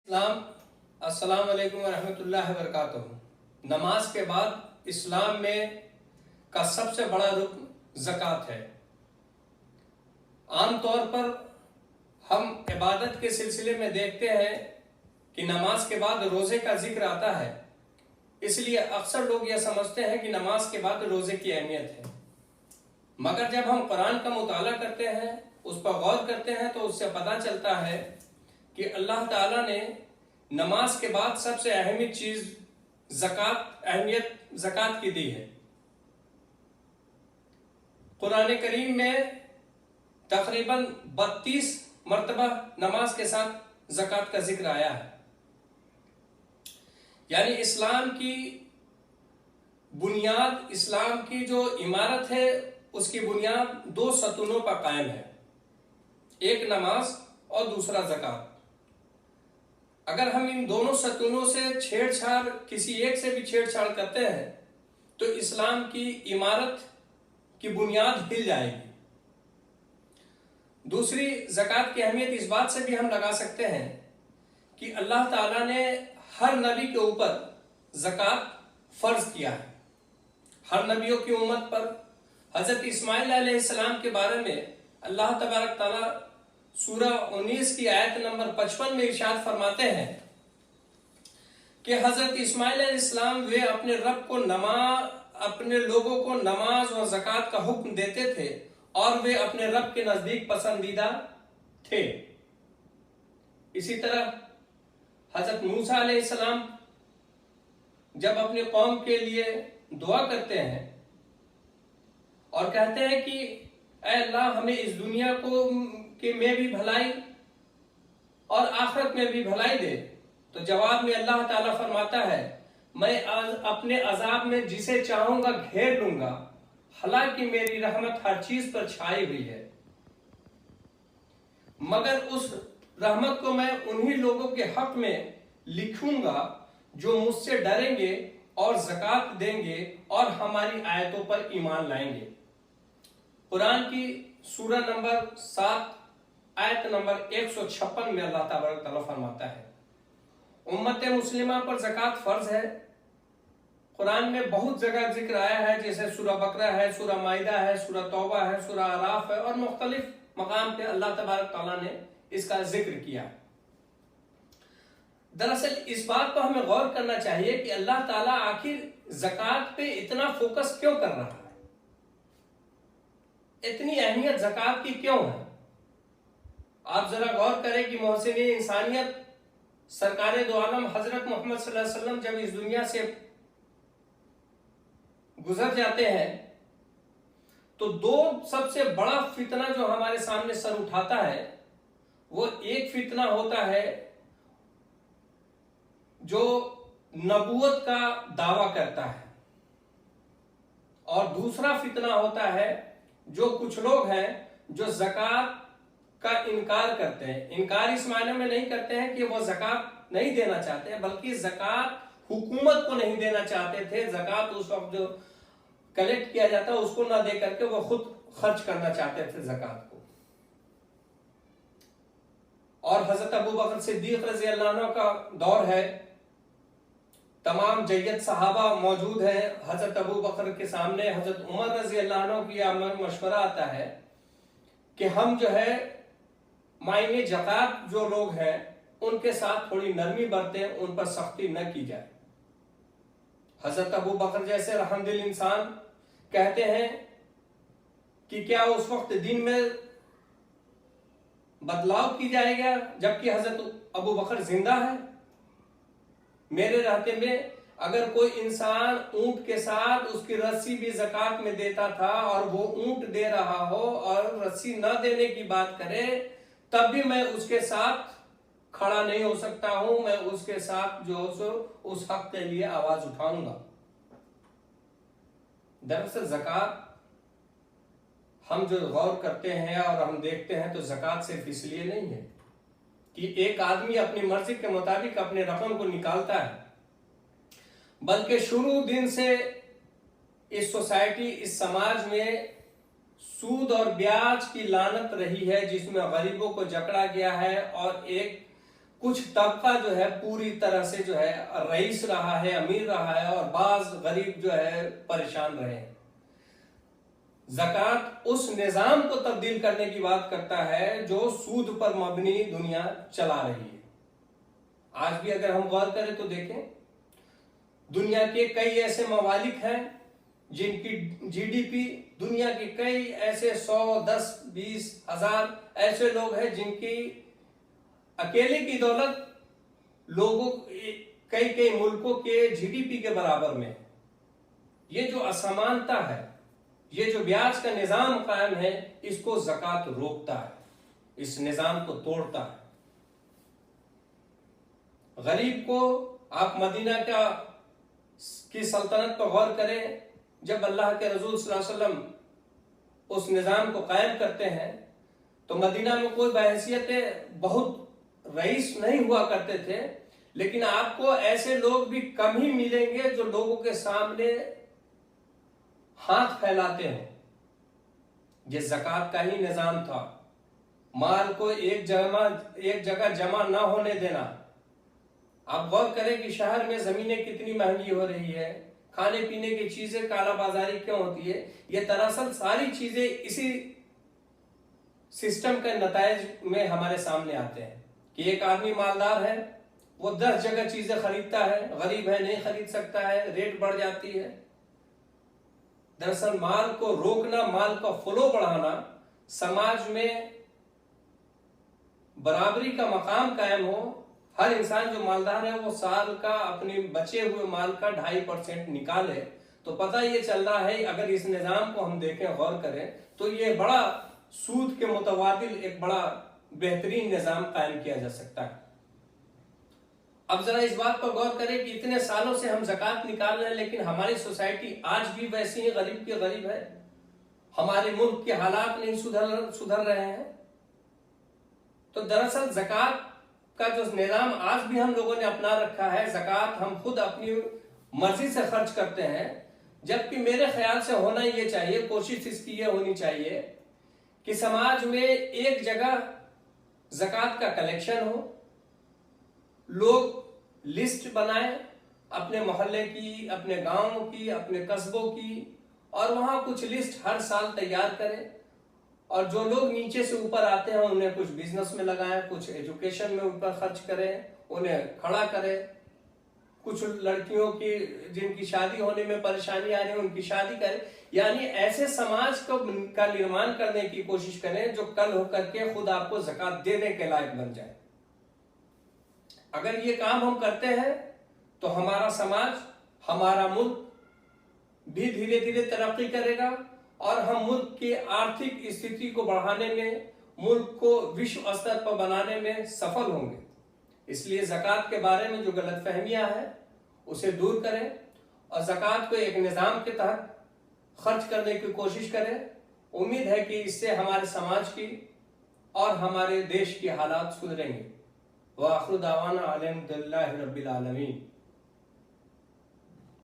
अस्सलाम वालेकुम रहमतुल्लाहि व बरकातुहू। नमाज के बाद इस्लाम में का सबसे बड़ा रुकन ज़कात है। आमतौर पर हम इबादत के सिलसिले में देखते हैं कि नमाज के बाद रोज़े का जिक्र आता है, इसलिए अक्सर लोग यह समझते हैं कि नमाज के बाद रोज़े की अहमियत है। मगर जब हम कुरान का मुताला करते हैं, उस पर गौर करते हैं, तो उससे पता चलता है कि अल्लाह ताला ने नमाज के बाद सबसे अहमियत चीज ज़कात की दी है। कुरान करीम में तकरीबन 32 मरतबा नमाज के साथ ज़कात का जिक्र आया है। यानी इस्लाम की बुनियाद, इस्लाम की जो इमारत है, उसकी बुनियाद दो सतूनों पर कायम है, एक नमाज और दूसरा ज़कात। अगर हम इन दोनों सतूनों से छेड़छाड़, किसी एक से भी छेड़छाड़ करते हैं, तो इस्लाम की इमारत की बुनियाद हिल जाएगी। दूसरी, ज़कात की अहमियत इस बात से भी हम लगा सकते हैं कि अल्लाह ताला ने हर नबी के ऊपर ज़कात फर्ज किया है। हर नबियों की उम्मत पर हजरत इस्माइल अलैहिस्सलाम के बारे में अल्लाह तबारक ताला सूरह 19 की आयत नंबर 55 में इरशाद फरमाते हैं कि हजरत इस्माइल अलैहिस्सलाम वे अपने रब को अपने लोगों को नमाज और ज़कात का हुक्म देते थे और वे अपने रब के नजदीक पसंदीदा थे। इसी तरह हजरत मूसा अलैहिस्सलाम जब अपने कौम के लिए दुआ करते हैं और कहते हैं कि ऐ अल्लाह, हमें इस दुनिया में भी भलाई और आखिरत में भी भलाई दे, तो जवाब में अल्लाह ताला फरमाता है, मैं अपने अजाब में जिसे चाहूंगा घेर लूंगा, हालांकि मेरी रहमत हर चीज पर छाई हुई है, मगर उस रहमत को मैं उन्हीं लोगों के हक में लिखूंगा जो मुझसे डरेंगे और ज़कात देंगे और हमारी आयतों पर ईमान लाएंगे। कुरान की सूरह नंबर 7 आयत नंबर 156 में अल्लाह ताला फरमाता है, उम्मत मुस्लिमा पर ज़कात फर्ज है। कुरान में बहुत जगह जिक्र आया है, जैसे सूरह बकरा है, सूरह माइदा है, सूरह तौबा है, सूरह आराफ है, और मुख्तलिफ मकाम पे अल्लाह तबारक ताला ने इसका जिक्र किया। दरअसल इस बात पर हमें गौर करना चाहिए कि अल्लाह ताला आखिर ज़कात पे इतना फोकस क्यों कर रहा है, इतनी अहमियत ज़कात की क्यों है। आप जरा गौर करें कि मोहसिन इंसानियत सरकारे दो आलम हजरत मोहम्मद सल्लल्लाहु अलैहि वसल्लम जब इस दुनिया से गुजर जाते हैं, तो दो सबसे बड़ा फितना जो हमारे सामने सर उठाता है, वो एक फितना होता है जो नबूवत का दावा करता है, और दूसरा फितना होता है जो कुछ लोग हैं जो ज़कात का इनकार करते हैं। इनकार इस मायने में नहीं करते हैं कि वो ज़कात नहीं देना चाहते, बल्कि ज़कात हुकूमत को नहीं देना चाहते थे। ज़कात उस वक्त जो कलेक्ट किया जाता उसको ना दे करके वो खुद खर्च करना चाहते थे ज़कात को। और हजरत अबू बकर सिद्दीक रज़ी अल्लाह अन्हु का दौर है, तमाम जय्यद सहाबा मौजूद हैं। हजरत अबू बकर के सामने हजरत उमर रज़ी अल्लाह अन्हु की मशवरा आता है कि हम जो है मायने ज़कात जो लोग हैं उनके साथ थोड़ी नरमी बरतें, उन पर सख्ती न की जाए। हजरत अबू बकर जैसे रहमदिल इंसान कहते हैं कि क्या उस वक्त दिन में बदलाव की जाएगा जबकि हजरत अबू बकर जिंदा है? मेरे रहते में अगर कोई इंसान ऊंट के साथ उसकी रस्सी भी ज़कात में देता था और वो ऊंट दे रहा हो और रस्सी न देने की बात करे, तब भी मैं उसके साथ खड़ा नहीं हो सकता हूं, मैं उसके साथ जो उस हक के लिए आवाज उठाऊंगा। दरअसल ज़कात हम जो गौर करते हैं और हम देखते हैं, तो ज़कात सिर्फ इसलिए नहीं है कि एक आदमी अपनी मर्जी के मुताबिक अपने रकम को निकालता है, बल्कि शुरू दिन से इस सोसाइटी, इस समाज में सूद और ब्याज की लानत रही है, जिसमें गरीबों को जकड़ा गया है और एक कुछ तबका जो है पूरी तरह से जो है रईस रहा है, अमीर रहा है, और बाज गरीब जो है परेशान रहे हैं। ज़कात उस निजाम को तब्दील करने की बात करता है जो सूद पर मबनी दुनिया चला रही है। आज भी अगर हम गौर करें तो देखें, दुनिया के कई ऐसे ममालिक हैं जिनकी जीडीपी, दुनिया के कई ऐसे 100, 10, 20 हजार ऐसे लोग हैं जिनकी अकेले की दौलत लोगों कई कई मुल्कों के जीडीपी के बराबर में। ये जो असमानता है, ये जो ब्याज का निजाम कायम है, इसको ज़कात रोकता है, इस निजाम को तोड़ता है। गरीब को, आप मदीना की सल्तनत पर गौर करें, जब अल्लाह के रसूल सल्लल्लाहु अलैहि वसल्लम उस निजाम को कायम करते हैं तो मदीना में कोई बहैसियत बहुत रईस नहीं हुआ करते थे, लेकिन आपको ऐसे लोग भी कम ही मिलेंगे जो लोगों के सामने हाथ फैलाते हैं। ये ज़कात का ही निजाम था, माल को एक जगह जमा ना होने देना। आप गौर करें कि शहर में जमीनें कितनी महंगी हो रही है, खाने पीने की चीजें कालाबाजारी क्यों होती है। ये दरअसल सारी चीजें इसी सिस्टम के नतायज में हमारे सामने आते हैं कि एक आदमी मालदार है, वो 10 जगह चीजें खरीदता है, गरीब है नहीं खरीद सकता है, रेट बढ़ जाती है। दरअसल माल को रोकना, माल का फ्लो बढ़ाना, समाज में बराबरी का मकाम कायम हो, हर इंसान जो मालदार है वो साल का अपने बचे हुए माल का 2.5% निकाले, तो पता ये चल रहा है, अगर इस निजाम को हम देखें, गौर करें, तो ये बड़ा सूद के मुतवादिल एक बड़ा बेहतरीन निजाम कायम किया जा सकता है। अब जरा इस बात पर गौर करें कि इतने सालों से हम ज़कात निकाल रहे हैं, लेकिन हमारी सोसाइटी आज भी वैसी ही गरीब की गरीब है। हमारे मुल्क के हालात नहीं सुधर रहे हैं। तो दरअसल ज़कात का जो निजाम आज भी हम लोगों ने अपना रखा है, ज़कात हम खुद अपनी मर्जी से खर्च करते हैं, जबकि मेरे ख्याल से होना ये चाहिए, कोशिश इसकी ये होनी चाहिए कि समाज में एक जगह ज़कात का कलेक्शन हो, लोग लिस्ट बनाएं अपने मोहल्ले की, अपने गांव की, अपने कस्बों की, और वहां कुछ लिस्ट हर साल तैयार करें, और जो लोग नीचे से ऊपर आते हैं उन्हें कुछ बिजनेस में लगाएं, कुछ एजुकेशन में ऊपर खर्च करें, उन्हें खड़ा करें। कुछ लड़कियों की जिनकी शादी होने में परेशानी आ रही है उनकी शादी करें। यानी ऐसे समाज का निर्माण करने की कोशिश करें जो कल होकर के खुद आपको ज़कात देने के लायक बन जाए। अगर ये काम हम करते हैं तो हमारा समाज, हमारा मुल्क भी धीरे धीरे तरक्की करेगा, और हम मुल्क की आर्थिक स्थिति को बढ़ाने में, मुल्क को विश्व स्तर पर बनाने में सफल होंगे। इसलिए ज़कात के बारे में जो गलतफहमियां हैं उसे दूर करें, और ज़कात को एक निज़ाम के तहत खर्च करने की कोशिश करें। उम्मीद है कि इससे हमारे समाज की और हमारे देश की हालात सुधरेंगे। व आखिर दावाना अल्हम्दुलिल्लाहि रब्बिल आलमीन।